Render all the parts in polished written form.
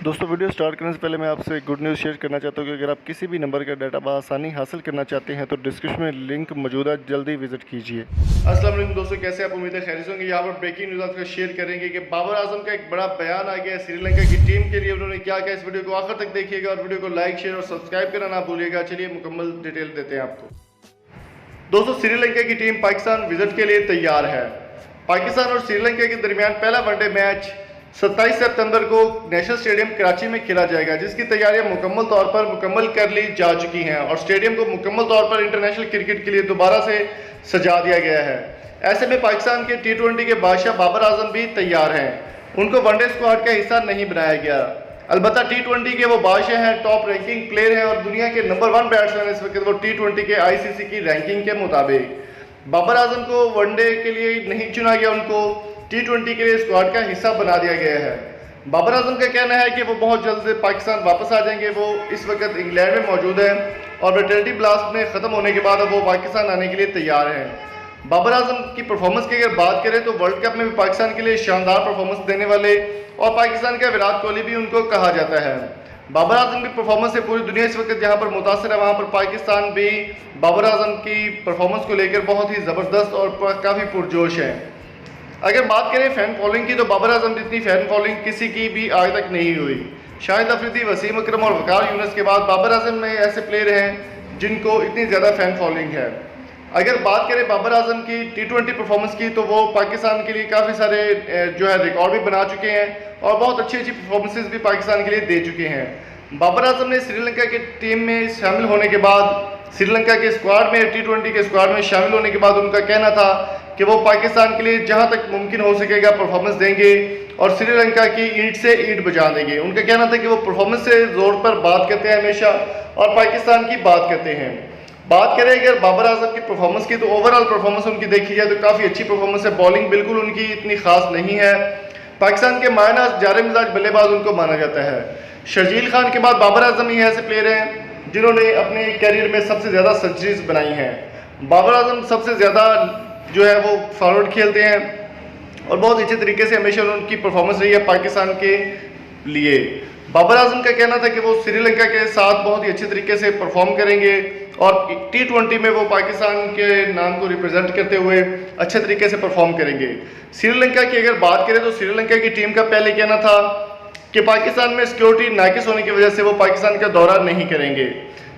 दोस्तों video start करने से पहले मैं आपसे एक गुड न्यूज़ शेयर करना चाहता हूँ कि अगर आप किसी भी नंबर का डाटा बआसानी हासिल करना चाहते हैं तो डिस्क्रिप्शन में लिंक मौजूद है, जल्दी विजिट कीजिए। अस्सलाम वालेकुम दोस्तों, कैसे आप? उम्मीद है खैरियत होंगे। यहाँ पर ब्रेकिंग न्यूज़ आपको शेयर करेंगे कि बाबर आजम का एक बड़ा बयान आ गया है श्रीलंका की टीम के लिए। उन्होंने क्या कहा, इस वीडियो को आखिर तक देखिएगा और वीडियो को लाइक, शेयर और सब्सक्राइब करना ना भूलिएगा। चलिए मुकम्मल डिटेल देते हैं आपको। दोस्तों, श्रीलंका की टीम पाकिस्तान विजिट के लिए तैयार है। पाकिस्तान और श्रीलंका के दरमियान पहला वनडे मैच 27 सितंबर को नेशनल स्टेडियम कराची में खेला जाएगा, जिसकी तैयारियां मुकम्मल कर ली जा चुकी हैं और स्टेडियम को मुकम्मल तौर पर इंटरनेशनल क्रिकेट के लिए दोबारा से सजा दिया गया है। ऐसे में पाकिस्तान के T20 के बादशाह बाबर आजम भी तैयार हैं। उनको वनडे स्क्वाड का हिस्सा नहीं बनाया गया। अलबत्ता T20 के वो बादशाह हैं, टॉप रैंकिंग प्लेयर हैं और दुनिया के नंबर 1 बैट्समैन इस वक्त वो T20 के ICC की रैंकिंग के मुताबिक। बाबर आजम को वनडे के लिए नहीं चुना गया, उनको T20 के लिए स्क्वाड का हिस्सा बना दिया गया है। बाबर आजम का कहना है कि वो बहुत जल्द से पाकिस्तान वापस आ जाएंगे। वो इस वक्त इंग्लैंड में मौजूद है और वेटरनिटी ब्लास्ट में ख़त्म होने के बाद अब वो पाकिस्तान आने के लिए तैयार हैं। बाबर आजम की परफॉर्मेंस की अगर बात करें तो वर्ल्ड कप में भी पाकिस्तान के लिए शानदार परफॉर्मेंस देने वाले और पाकिस्तान का विराट कोहली भी उनको कहा जाता है। बाबर आजम की परफॉर्मेंस से पूरी दुनिया इस वक्त जहाँ पर मुतासर है, वहाँ पर पाकिस्तान भी बाबर आजम की परफॉर्मेंस को लेकर बहुत ही ज़बरदस्त और काफ़ी पुरजोश है। अगर बात करें फैन फॉलोइंग की तो बाबर आजम जितनी फैन फॉलोइंग किसी की भी आज तक नहीं हुई। शाहिद अफरीदी, वसीम अकरम और वकार यूनुस के बाद बाबर आजम में ऐसे प्लेयर हैं जिनको इतनी ज़्यादा फैन फॉलोइंग है। अगर बात करें बाबर आजम की T20 परफॉर्मेंस की तो वो पाकिस्तान के लिए काफ़ी सारे रिकॉर्ड भी बना चुके हैं और बहुत अच्छी परफॉर्मेंसेज भी पाकिस्तान के लिए दे चुके हैं। बाबर आजम ने श्रीलंका की टीम में शामिल होने के बाद, श्रीलंका के स्क्वाड में T20 के स्क्वाड में शामिल होने के बाद उनका कहना था कि वो पाकिस्तान के लिए जहां तक मुमकिन हो सकेगा परफॉर्मेंस देंगे और श्रीलंका की ईंट से ईंट बजा देंगे। उनका कहना था कि वो परफॉर्मेंस से जोर पर बात करते हैं हमेशा और पाकिस्तान की बात करते हैं। बात करें अगर बाबर आजम की परफॉर्मेंस की तो ओवरऑल परफॉर्मेंस उनकी देखी जाए तो काफ़ी अच्छी परफॉर्मेंस है। बॉलिंग बिल्कुल उनकी इतनी खास नहीं है। पाकिस्तान के मायनाज जारे मिजाज बल्लेबाज उनको माना जाता है। शर्जील खान के बाद बाबर आजम ही ऐसे प्लेयर हैं जिन्होंने अपने कैरियर में सबसे ज़्यादा सेंचुरीज बनाई हैं। बाबर आजम सबसे ज़्यादा वो फॉरवर्ड खेलते हैं और बहुत अच्छे तरीके से हमेशा उनकी परफॉर्मेंस रही है पाकिस्तान के लिए। बाबर आजम का कहना था कि वो श्रीलंका के साथ बहुत ही अच्छे तरीके से परफॉर्म करेंगे और T20 में वो पाकिस्तान के नाम को रिप्रेजेंट करते हुए अच्छे तरीके से परफॉर्म करेंगे। श्रीलंका की अगर बात करें तो श्रीलंका की टीम का पहले कहना था कि पाकिस्तान में सिक्योरिटी नाकिस होने की वजह से वो पाकिस्तान का दौरा नहीं करेंगे।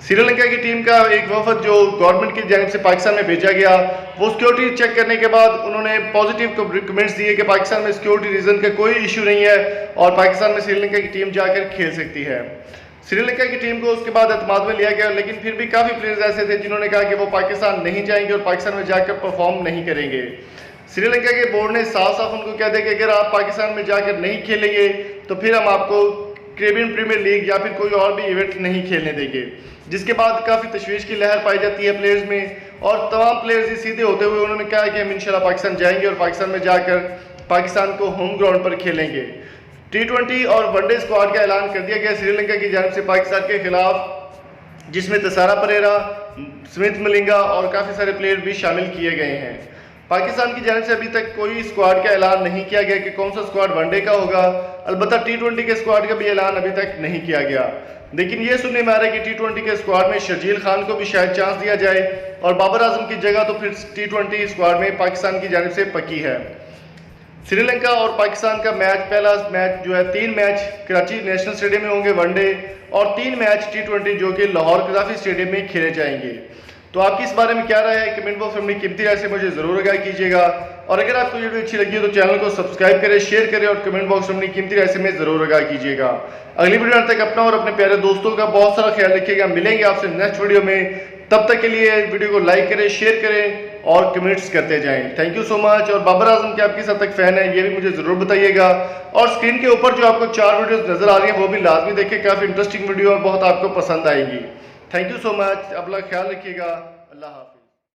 श्रीलंका की टीम का एक वफद जो गवर्नमेंट की जानिब से पाकिस्तान में भेजा गया, वो सिक्योरिटी चेक करने के बाद उन्होंने पॉजिटिव कमेंट्स दिए कि पाकिस्तान में सिक्योरिटी रीजन का कोई इशू नहीं है और पाकिस्तान में श्रीलंका की टीम जाकर खेल सकती है। श्रीलंका की टीम को उसके बाद एतमाद में लिया गया, लेकिन फिर भी काफ़ी प्लेयर्स ऐसे थे जिन्होंने कहा कि वो पाकिस्तान नहीं जाएंगे और पाकिस्तान में जाकर परफॉर्म नहीं करेंगे। श्रीलंका के बोर्ड ने साफ साफ उनको कह दिया कि अगर आप पाकिस्तान में जाकर नहीं खेलेंगे तो फिर हम आपको कैरेबियन प्रीमियर लीग या फिर कोई और भी इवेंट नहीं खेलने देंगे। जिसके बाद काफ़ी तशवीश की लहर पाई जाती है प्लेयर्स में और तमाम प्लेयर्स ही सीधे होते हुए उन्होंने कहा कि हम इंशाल्लाह पाकिस्तान जाएंगे और पाकिस्तान में जाकर पाकिस्तान को होम ग्राउंड पर खेलेंगे। T20 और वनडे स्क्वाड का ऐलान कर दिया गया श्रीलंका की जानिब से पाकिस्तान के खिलाफ, जिसमें तसारा परेरा, स्मिथ मलिंगा और काफ़ी सारे प्लेयर भी शामिल किए गए हैं। पाकिस्तान की जानिब से अभी तक कोई स्क्वाड का ऐलान नहीं किया गया कि कौन सा स्क्वाड वनडे का होगा। अलबत्ता T20 के स्क्वाड का भी ऐलान अभी तक नहीं किया गया, लेकिन ये सुनने में आ रहा है कि T20 के स्क्वाड में शर्जील खान को भी शायद चांस दिया जाए और बाबर आजम की जगह तो फिर T20 स्क्वाड में पाकिस्तान की जानिब से पक्की है। श्रीलंका और पाकिस्तान का पहला match 3 match Karachi national stadium में होंगे वनडे और 3 मैच T20 जो कि लाहौर कज़ाफी स्टेडियम में खेले जाएंगे। तो आपकी इस बारे में क्या राय है? कमेंट बॉक्स में अपनी कीमती राय से मुझे ज़रूर आगाह कीजिएगा और अगर आपको वीडियो अच्छी लगी हो तो चैनल को सब्सक्राइब करें, शेयर करें और कमेंट बॉक्स में अपनी कीमती राय से मैं ज़रूर आगाह कीजिएगा। अगली वीडियो तक अपना और अपने प्यारे दोस्तों का बहुत सारा ख्याल रखिएगा। मिलेंगे आपसे नेक्स्ट वीडियो में, तब तक के लिए वीडियो को लाइक करें, शेयर करें और कमेंट्स करते जाएं। Thank you so much. और बाबर आजम के आप किस हद तक फ़ैन है ये भी मुझे ज़रूर बताइएगा और स्क्रीन के ऊपर जो आपको 4 वीडियोस नज़र आ रही हैं वो भी लाजमी देखें, काफ़ी इंटरेस्टिंग वीडियो और बहुत आपको पसंद आएगी। Thank you so much. अपना ख्याल रखिएगा। अल्लाह हाफ़िज़।